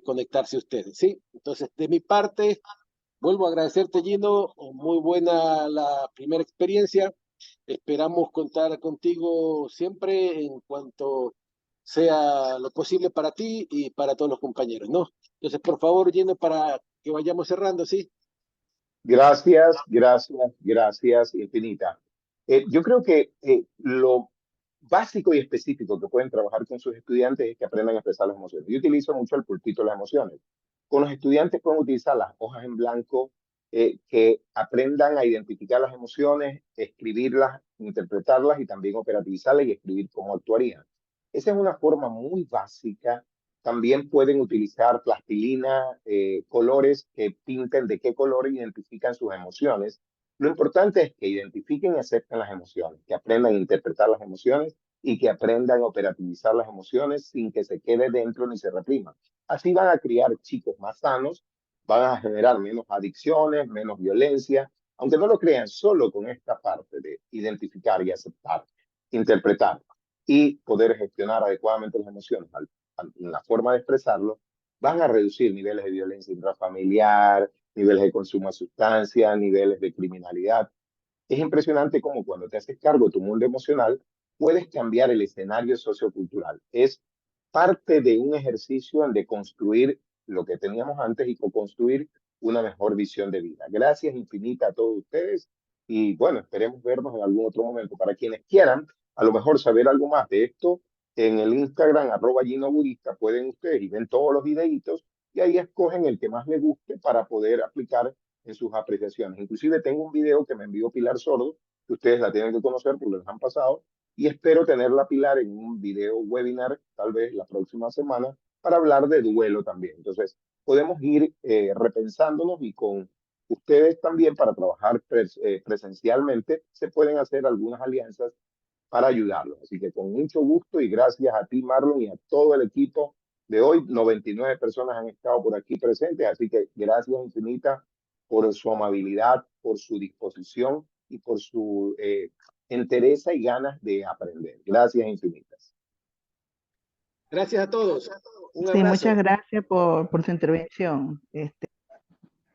conectarse ustedes, ¿sí? Entonces, de mi parte, Vuelvo a agradecerte, Gino, muy buena la primera experiencia. Esperamos contar contigo siempre en cuanto sea lo posible para ti y para todos los compañeros, ¿no? Entonces, por favor, Gino, para que vayamos cerrando, ¿sí? Gracias, gracias, gracias infinita. Yo creo que lo básico y específico que pueden trabajar con sus estudiantes es que aprendan a expresar las emociones. Yo utilizo mucho el pulpito de las emociones. Con los estudiantes pueden utilizar las hojas en blanco, que aprendan a identificar las emociones, escribirlas, interpretarlas y también operativizarlas y escribir cómo actuarían. Esa es una forma muy básica. También pueden utilizar plastilina, colores que pinten de qué color identifican sus emociones. Lo importante es que identifiquen y acepten las emociones, que aprendan a interpretar las emociones y que aprendan a operativizar las emociones sin que se quede dentro ni se repriman. Así van a criar chicos más sanos, van a generar menos adicciones, menos violencia, aunque no lo crean, solo con esta parte de identificar y aceptar, interpretar y poder gestionar adecuadamente las emociones en la forma de expresarlo, van a reducir niveles de violencia intrafamiliar, niveles de consumo de sustancias, niveles de criminalidad. Es impresionante cómo cuando te haces cargo de tu mundo emocional, puedes cambiar el escenario sociocultural. Es parte de un ejercicio en de construir lo que teníamos antes y construir una mejor visión de vida. Gracias infinita a todos ustedes y bueno, esperemos vernos en algún otro momento. Para quienes quieran, a lo mejor saber algo más de esto, en el Instagram, @GinoBudista, pueden ustedes y ven todos los videitos y ahí escogen el que más les guste para poder aplicar en sus apreciaciones. Inclusive tengo un video que me envió Pilar Sordo, que ustedes la tienen que conocer porque les han pasado, y espero tenerla, Pilar, en un video webinar, tal vez la próxima semana, para hablar de duelo también. Entonces, podemos ir repensándonos y con ustedes también para trabajar presencialmente, se pueden hacer algunas alianzas para ayudarlos. Así que con mucho gusto y gracias a ti, Marlon, y a todo el equipo de hoy. 99 personas han estado por aquí presentes, así que gracias infinitas por su amabilidad, por su disposición y por su entereza y ganas de aprender. Gracias infinitas. Gracias a todos. Un Sí, abrazo. muchas gracias por su intervención.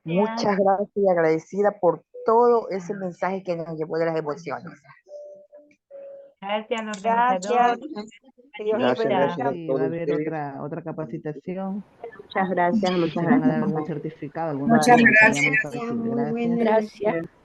Muchas gracias y agradecida por todo ese mensaje que nos llevó de las emociones. Gracias al organizador. Que Dios los bendiga. Sí, va a haber otra capacitación. Muchas gracias, muchas Se van a dar gracias. algún certificado, algún Muchas material que gracias. hayamos parecido. Muy buena. Gracias. Gracias.